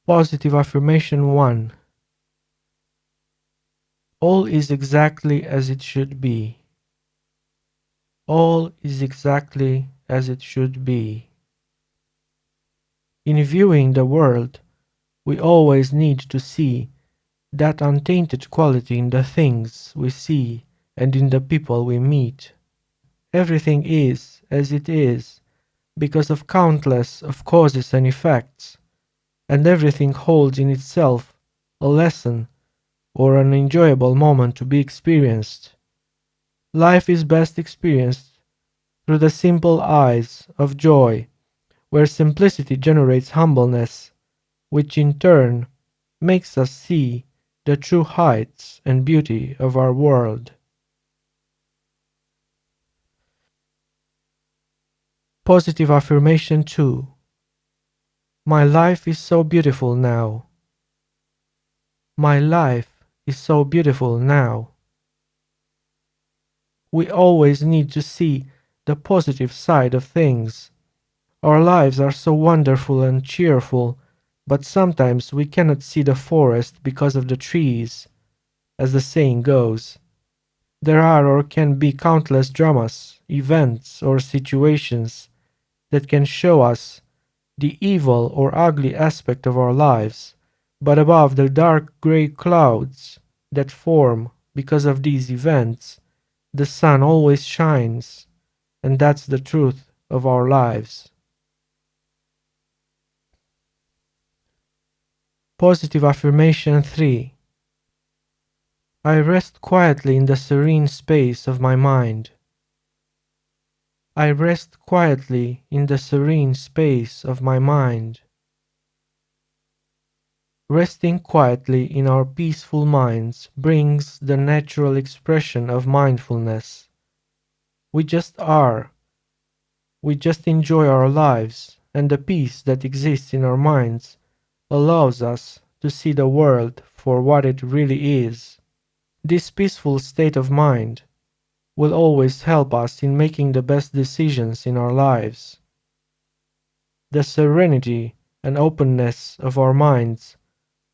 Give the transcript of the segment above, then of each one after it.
Positive affirmation 1. All is exactly as it should be. All is exactly as it should be. In viewing the world, we always need to see that untainted quality in the things we see and in the people we meet. Everything is as it is because of countless of causes and effects, and everything holds in itself a lesson or an enjoyable moment to be experienced. Life is best experienced through the simple eyes of joy, where simplicity generates humbleness, which in turn makes us see the true heights and beauty of our world. Positive affirmation 2. My life is so beautiful now. My life is so beautiful now. We always need to see the positive side of things. Our lives are so wonderful and cheerful, but sometimes we cannot see the forest because of the trees, as the saying goes. There are or can be countless dramas, events, or situations that can show us the evil or ugly aspect of our lives, but above the dark grey clouds that form because of these events, the sun always shines, and that's the truth of our lives. Positive affirmation 3. I rest quietly in the serene space of my mind. I rest quietly in the serene space of my mind. Resting quietly in our peaceful minds brings the natural expression of mindfulness. We just are. We just enjoy our lives, and the peace that exists in our minds allows us to see the world for what it really is. This peaceful state of mind will always help us in making the best decisions in our lives. The serenity and openness of our minds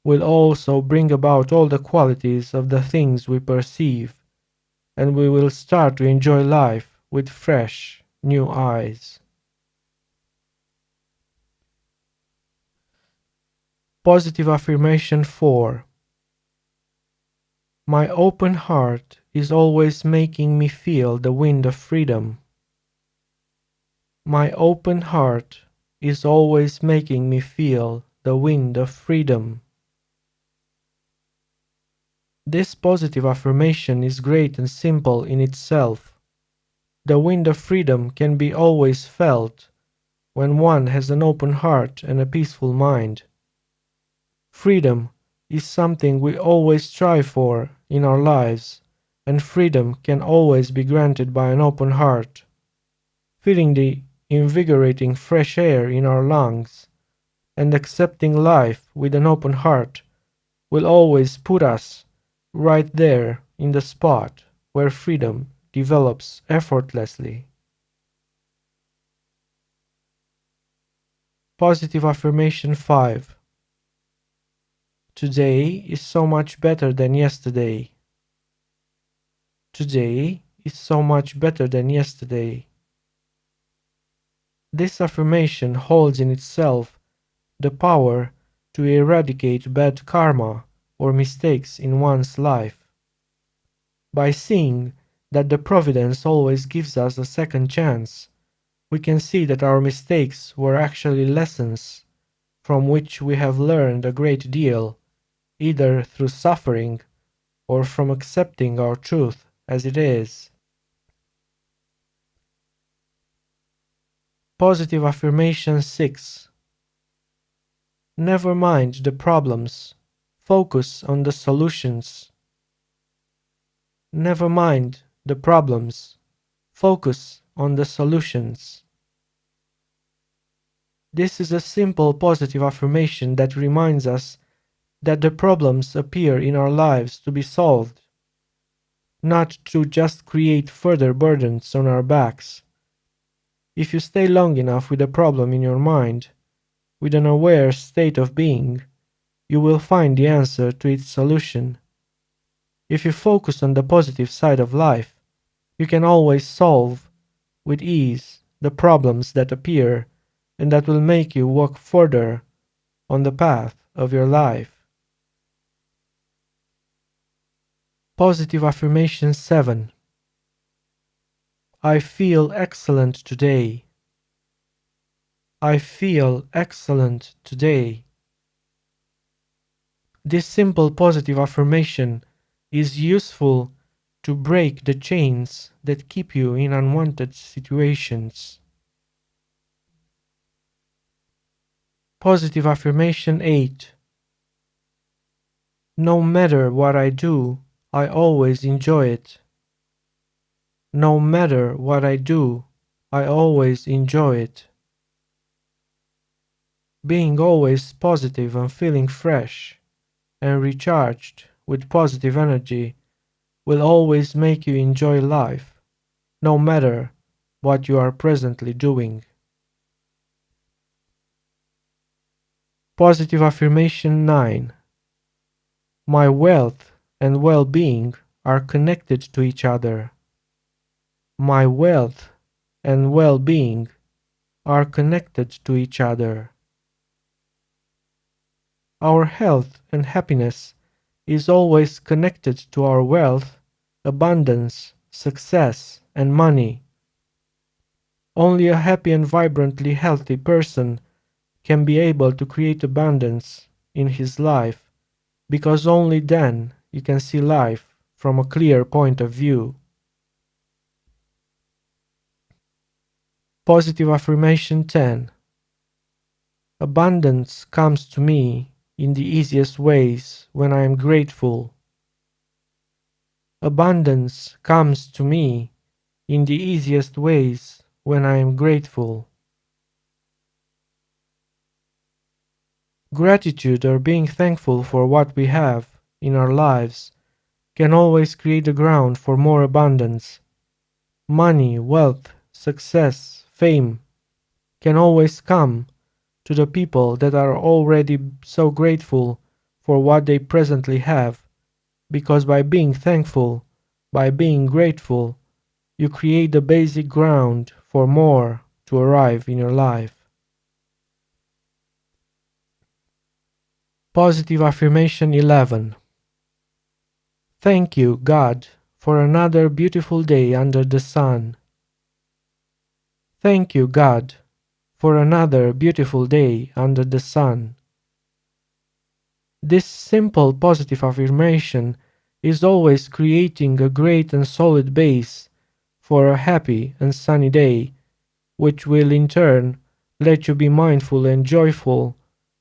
will also bring about all the qualities of the things we perceive, and we will start to enjoy life with fresh, new eyes. Positive affirmation 4. My open heart is always making me feel the wind of freedom. My open heart is always making me feel the wind of freedom. This positive affirmation is great and simple in itself. The wind of freedom can be always felt when one has an open heart and a peaceful mind. Freedom is something we always strive for in our lives, and freedom can always be granted by an open heart. Feeling the invigorating fresh air in our lungs and accepting life with an open heart will always put us right there in the spot where freedom develops effortlessly. Positive affirmation 5. Today is so much better than yesterday. Today is so much better than yesterday. This affirmation holds in itself the power to eradicate bad karma or mistakes in one's life. By seeing that the providence always gives us a second chance, we can see that our mistakes were actually lessons from which we have learned a great deal, either through suffering or from accepting our truth as it is. Positive affirmation 6. Never mind the problems, focus on the solutions. Never mind the problems, focus on the solutions. This is a simple positive affirmation that reminds us that the problems appear in our lives to be solved, not to just create further burdens on our backs. If you stay long enough with a problem in your mind, with an aware state of being, you will find the answer to its solution. If you focus on the positive side of life, you can always solve with ease the problems that appear and that will make you walk further on the path of your life. Positive affirmation 7. I feel excellent today. I feel excellent today. This simple positive affirmation is useful to break the chains that keep you in unwanted situations. Positive affirmation 8. No matter what I do, I always enjoy it. No matter what I do, I always enjoy it. Being always positive and feeling fresh and recharged with positive energy will always make you enjoy life, no matter what you are presently doing. Positive affirmation 9. My wealth and well-being are connected to each other. My wealth and well-being are connected to each other. Our health and happiness is always connected to our wealth, abundance, success, and money. Only a happy and vibrantly healthy person can be able to create abundance in his life, because only then you can see life from a clear point of view. Positive affirmation 10. Abundance comes to me in the easiest ways when I am grateful. Abundance comes to me in the easiest ways when I am grateful. Gratitude, or being thankful for what we have in our lives, can always create the ground for more abundance. Money, wealth, success, fame can always come to the people that are already so grateful for what they presently have, because by being thankful, by being grateful, you create the basic ground for more to arrive in your life. Positive affirmation 11. Thank you, God, for another beautiful day under the sun. Thank you, God, for another beautiful day under the sun. This simple positive affirmation is always creating a great and solid base for a happy and sunny day, which will in turn let you be mindful and joyful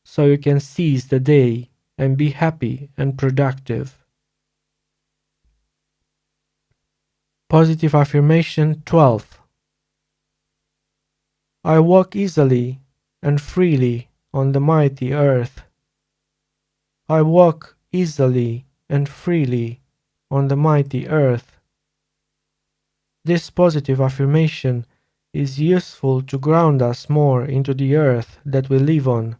so you can seize the day and be happy and productive. Positive affirmation 12. I walk easily and freely on the mighty earth. I walk easily and freely on the mighty earth. This positive affirmation is useful to ground us more into the earth that we live on,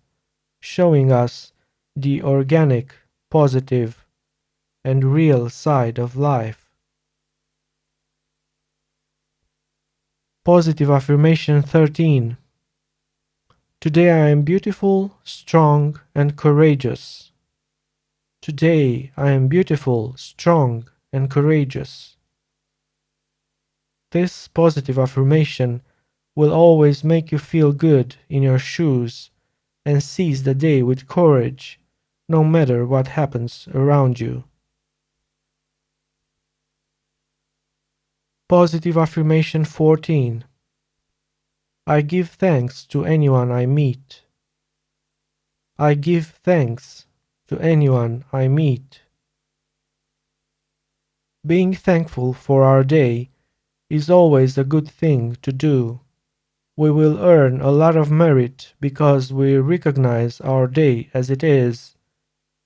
showing us the organic, positive, and real side of life. Positive affirmation 13. Today I am beautiful, strong, and courageous. Today I am beautiful, strong, and courageous. This positive affirmation will always make you feel good in your shoes and seize the day with courage, no matter what happens around you. Positive affirmation 14. I give thanks to anyone I meet. I give thanks to anyone I meet. Being thankful for our day is always a good thing to do. We will earn a lot of merit because we recognize our day as it is,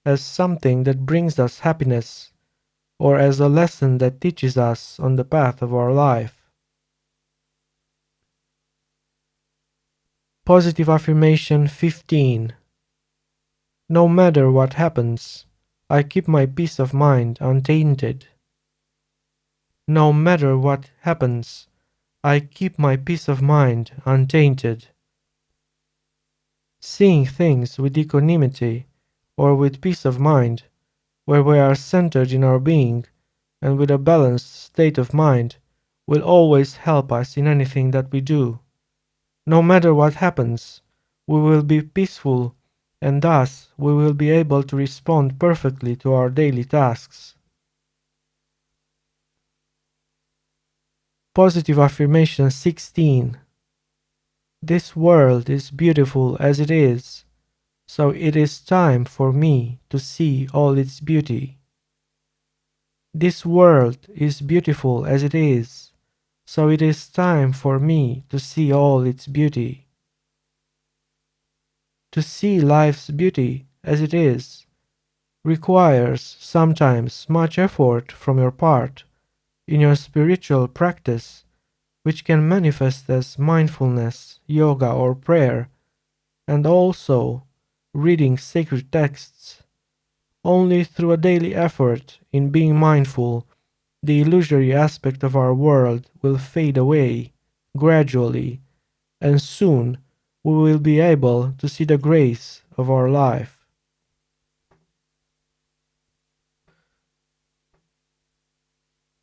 as something that brings us happiness, or as a lesson that teaches us on the path of our life. Positive affirmation 15. No matter what happens, I keep my peace of mind untainted. No matter what happens, I keep my peace of mind untainted. Seeing things with equanimity or with peace of mind, where we are centered in our being and with a balanced state of mind, will always help us in anything that we do. No matter what happens, we will be peaceful, and thus we will be able to respond perfectly to our daily tasks. Positive affirmation 16. This world is beautiful as it is, so it is time for me to see all its beauty. This world is beautiful as it is, so it is time for me to see all its beauty. To see life's beauty as it is requires sometimes much effort from your part in your spiritual practice, which can manifest as mindfulness, yoga, or prayer, and also reading sacred texts. Only through a daily effort in being mindful, the illusory aspect of our world will fade away gradually, and soon we will be able to see the grace of our life.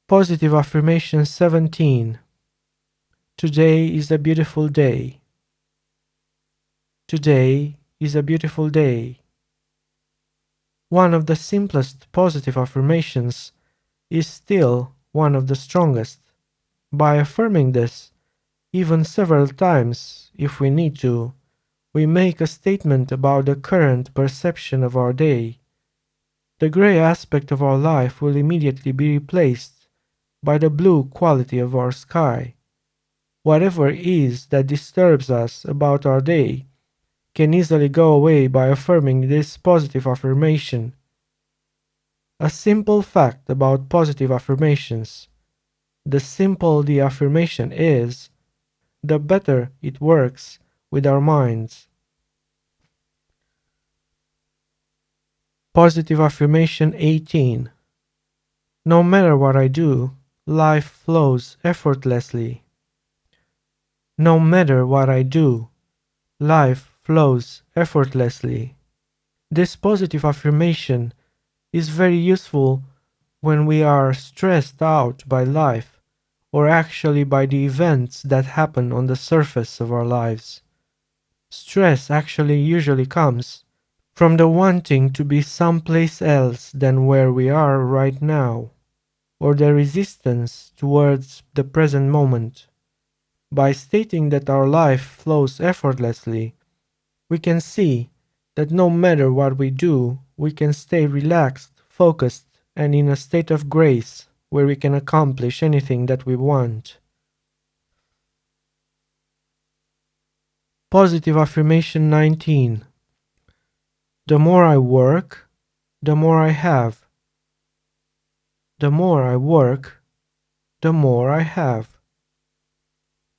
Positive affirmation 17. Today is a beautiful day. Today is a beautiful day. One of the simplest positive affirmations is still one of the strongest. By affirming this, even several times if we need to, we make a statement about the current perception of our day. The gray aspect of our life will immediately be replaced by the blue quality of our sky. Whatever it is that disturbs us about our day can easily go away by affirming this positive affirmation. A simple fact about positive affirmations: the simpler the affirmation is, the better it works with our minds. Positive affirmation 18. No matter what I do, life flows effortlessly. No matter what I do, life flows effortlessly. This positive affirmation is very useful when we are stressed out by life, or actually by the events that happen on the surface of our lives. Stress actually usually comes from the wanting to be someplace else than where we are right now, or the resistance towards the present moment. By stating that our life flows effortlessly, we can see that no matter what we do, we can stay relaxed, focused, and in a state of grace where we can accomplish anything that we want. Positive affirmation 19. The more I work, the more I have. The more I work, the more I have.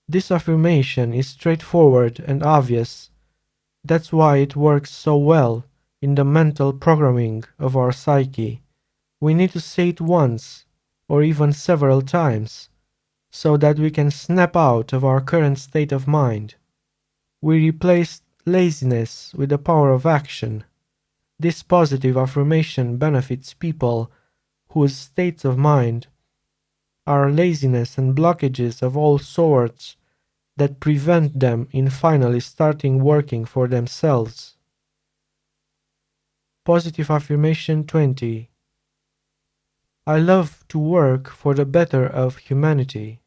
This affirmation is straightforward and obvious. That's why it works so well in the mental programming of our psyche. We need to say it once, or even several times, so that we can snap out of our current state of mind. We replace laziness with the power of action. This positive affirmation benefits people whose states of mind are laziness and blockages of all sorts that prevent them in finally starting working for themselves. Positive affirmation 20. I love to work for the better of humanity.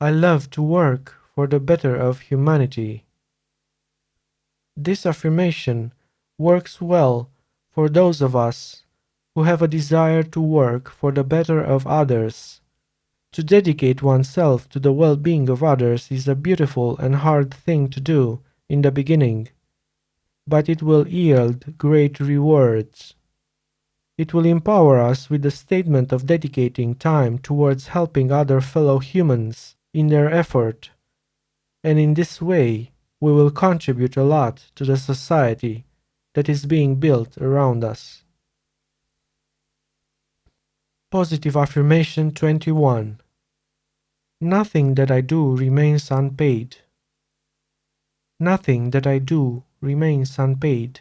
I love to work for the better of humanity. This affirmation works well for those of us who have a desire to work for the better of others. To dedicate oneself to the well-being of others is a beautiful and hard thing to do in the beginning, but it will yield great rewards. It will empower us with the statement of dedicating time towards helping other fellow humans in their effort, and in this way we will contribute a lot to the society that is being built around us. Positive affirmation 21. Nothing that I do remains unpaid. Nothing that I do remains unpaid.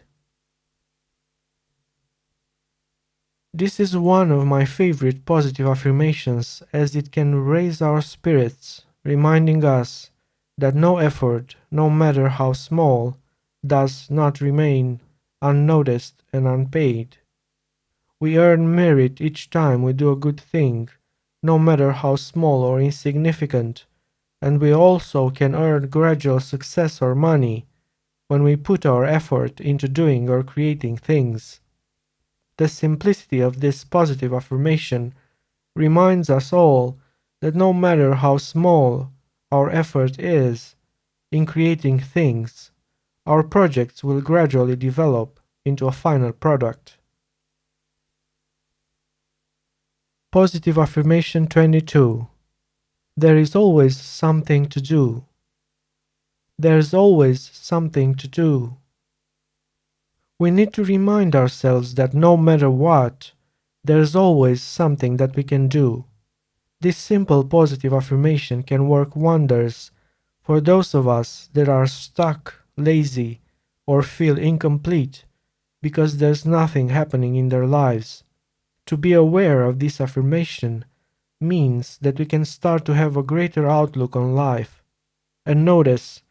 This is one of my favorite positive affirmations as it can raise our spirits, reminding us that no effort, no matter how small, does not remain unnoticed and unpaid. We earn merit each time we do a good thing, no matter how small or insignificant, and we also can earn gradual success or money when we put our effort into doing or creating things. The simplicity of this positive affirmation reminds us all that no matter how small our effort is in creating things, our projects will gradually develop into a final product. Positive affirmation 22. There is always something to do. There's always something to do. We need to remind ourselves that no matter what, there's always something that we can do. This simple positive affirmation can work wonders for those of us that are stuck, lazy, or feel incomplete because there's nothing happening in their lives. To be aware of this affirmation means that we can start to have a greater outlook on life and notice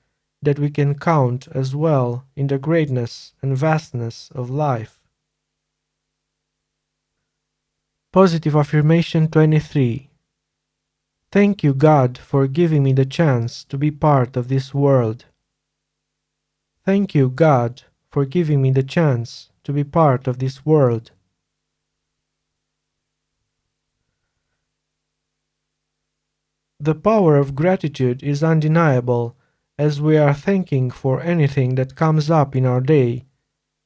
that we can count as well in the greatness and vastness of life. Positive affirmation 23. Thank you, God, for giving me the chance to be part of this world. Thank you, God, for giving me the chance to be part of this world. The power of gratitude is undeniable as we are thanking for anything that comes up in our day,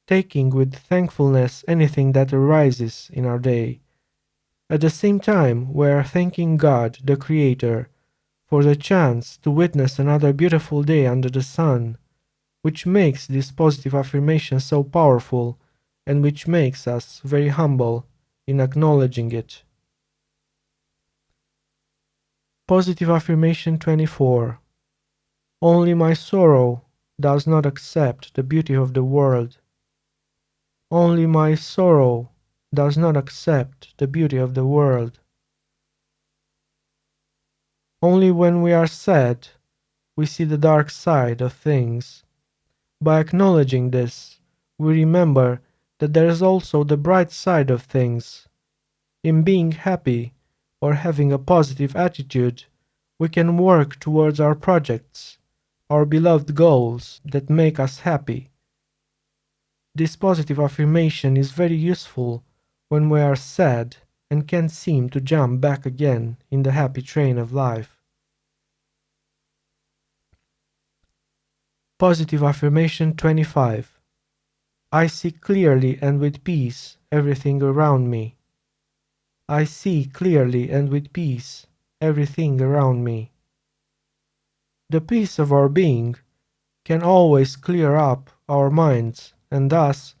taking with thankfulness anything that arises in our day. At the same time, we are thanking God, the Creator, for the chance to witness another beautiful day under the sun, which makes this positive affirmation so powerful and which makes us very humble in acknowledging it. Positive affirmation 24. Only my sorrow does not accept the beauty of the world. Only my sorrow does not accept the beauty of the world. Only when we are sad, we see the dark side of things. By acknowledging this, we remember that there is also the bright side of things. In being happy or having a positive attitude, we can work towards our projects, our beloved goals that make us happy. This positive affirmation is very useful when we are sad and can't seem to jump back again in the happy train of life. Positive affirmation 25. I see clearly and with peace everything around me. I see clearly and with peace everything around me. The peace of our being can always clear up our minds, and thus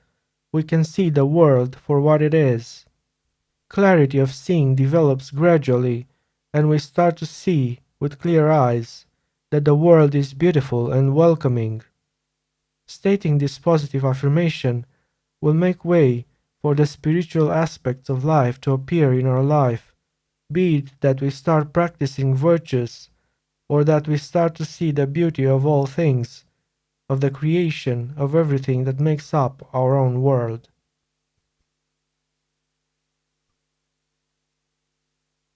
we can see the world for what it is. Clarity of seeing develops gradually, and we start to see with clear eyes that the world is beautiful and welcoming. Stating this positive affirmation will make way for the spiritual aspects of life to appear in our life, be it that we start practicing virtues or that we start to see the beauty of all things, of the creation of everything that makes up our own world.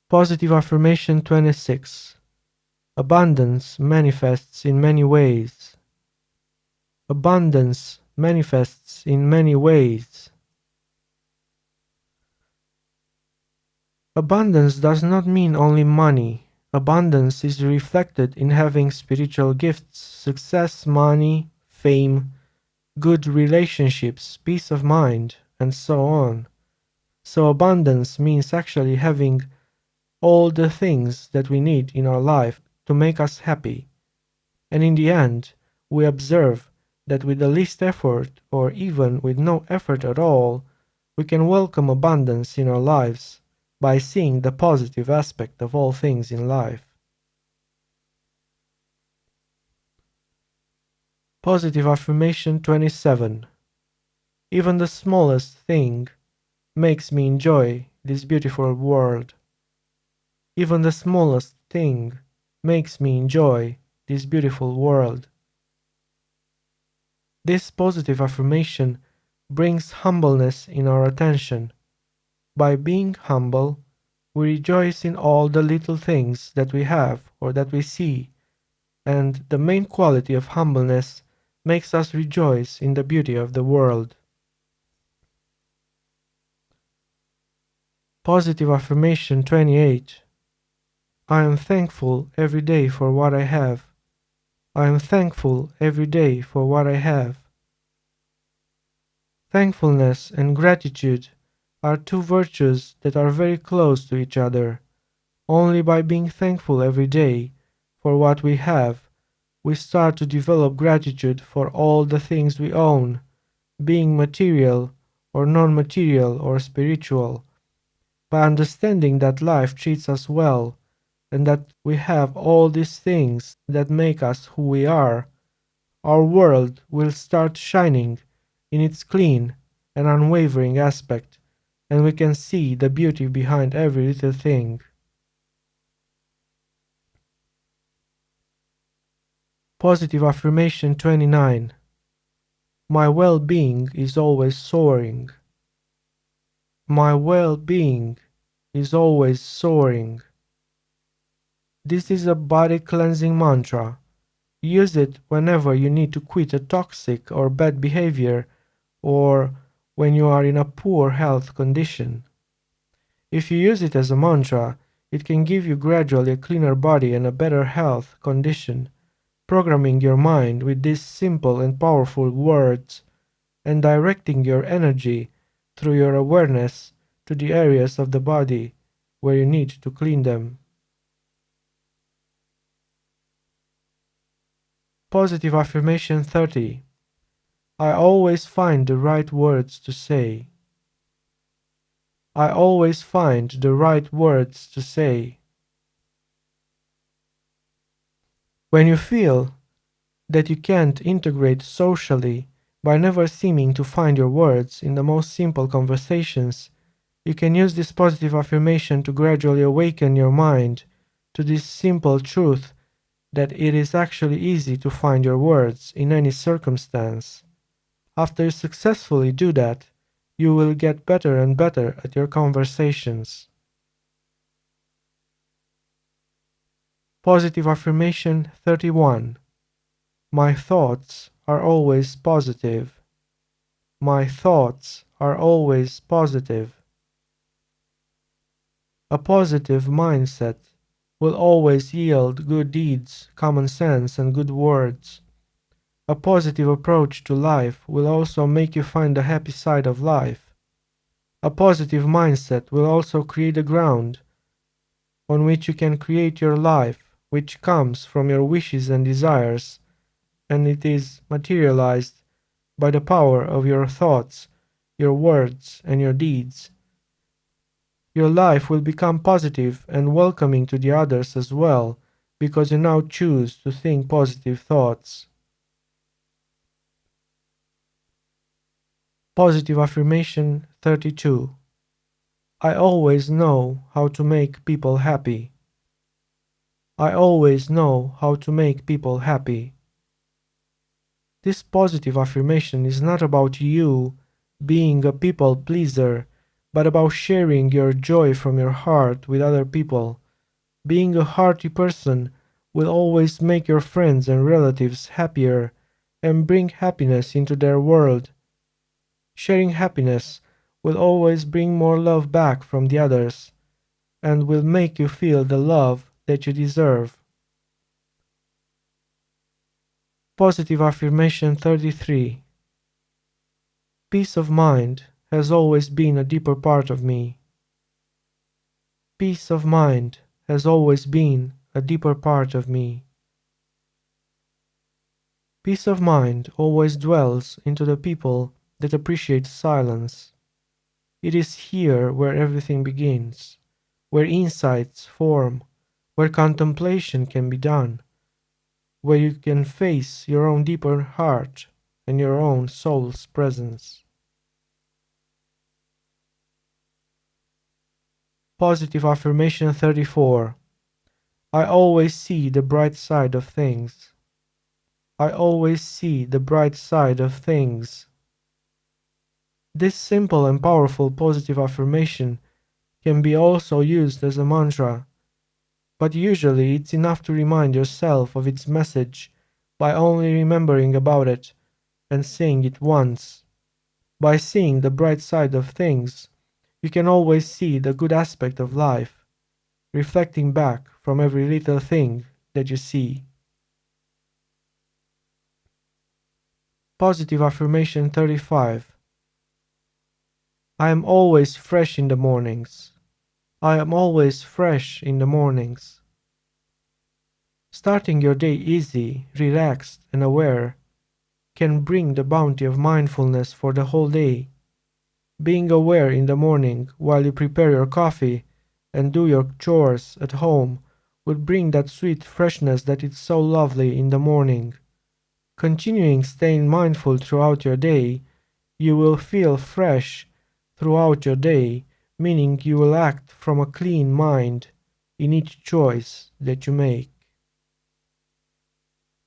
Positive affirmation 26. Abundance manifests in many ways. Abundance manifests in many ways. Abundance does not mean only money. Abundance is reflected in having spiritual gifts, success, money, fame, good relationships, peace of mind, and so on. So abundance means actually having all the things that we need in our life to make us happy. And in the end, we observe that with the least effort, or even with no effort at all, we can welcome abundance in our lives by seeing the positive aspect of all things in life. Positive affirmation 27. Even the smallest thing makes me enjoy this beautiful world. Even the smallest thing makes me enjoy this beautiful world. This positive affirmation brings humbleness in our attention. By being humble, we rejoice in all the little things that we have or that we see, and the main quality of humbleness makes us rejoice in the beauty of the world. Positive affirmation 28. I am thankful every day for what I have. I am thankful every day for what I have. Thankfulness and gratitude are two virtues that are very close to each other. Only by being thankful every day for what we have, we start to develop gratitude for all the things we own, being material or non-material or spiritual. By understanding that life treats us well and that we have all these things that make us who we are, our world will start shining in its clean and unwavering aspect, and we can see the beauty behind every little thing. Positive affirmation 29. My well-being is always soaring. My well-being is always soaring. This is a body cleansing mantra. Use it whenever you need to quit a toxic or bad behavior or when you are in a poor health condition. If you use it as a mantra, it can give you gradually a cleaner body and a better health condition, programming your mind with these simple and powerful words and directing your energy through your awareness to the areas of the body where you need to clean them. Positive affirmation 30. I always find the right words to say. I always find the right words to say. When you feel that you can't integrate socially by never seeming to find your words in the most simple conversations, you can use this positive affirmation to gradually awaken your mind to this simple truth that it is actually easy to find your words in any circumstance. After you successfully do that, you will get better and better at your conversations. Positive affirmation 31. My thoughts are always positive. My thoughts are always positive. A positive mindset will always yield good deeds, common sense, and good words. A positive approach to life will also make you find the happy side of life. A positive mindset will also create a ground on which you can create your life, which comes from your wishes and desires, and it is materialized by the power of your thoughts, your words, and your deeds. Your life will become positive and welcoming to the others as well, because you now choose to think positive thoughts. Positive affirmation 32. I always know how to make people happy. I always know how to make people happy. This positive affirmation is not about you being a people pleaser, but about sharing your joy from your heart with other people. Being a hearty person will always make your friends and relatives happier and bring happiness into their world. Sharing happiness will always bring more love back from the others and will make you feel the love that you deserve. Positive affirmation 33. Peace of mind has always been a deeper part of me. Peace of mind has always been a deeper part of me. Peace of mind always dwells into the people that appreciate silence. It is here where everything begins, where insights form, where contemplation can be done, where you can face your own deeper heart and your own soul's presence. Positive affirmation 34. I always see the bright side of things. I always see the bright side of things. This simple and powerful positive affirmation can be also used as a mantra, but usually it's enough to remind yourself of its message by only remembering about it and saying it once. By seeing the bright side of things, you can always see the good aspect of life, reflecting back from every little thing that you see. Positive affirmation 35. I am always fresh in the mornings. I am always fresh in the mornings. Starting your day easy, relaxed, and aware can bring the bounty of mindfulness for the whole day. Being aware in the morning while you prepare your coffee and do your chores at home will bring that sweet freshness that is so lovely in the morning. Continuing staying mindful throughout your day, you will feel fresh throughout your day, meaning you will act from a clean mind in each choice that you make.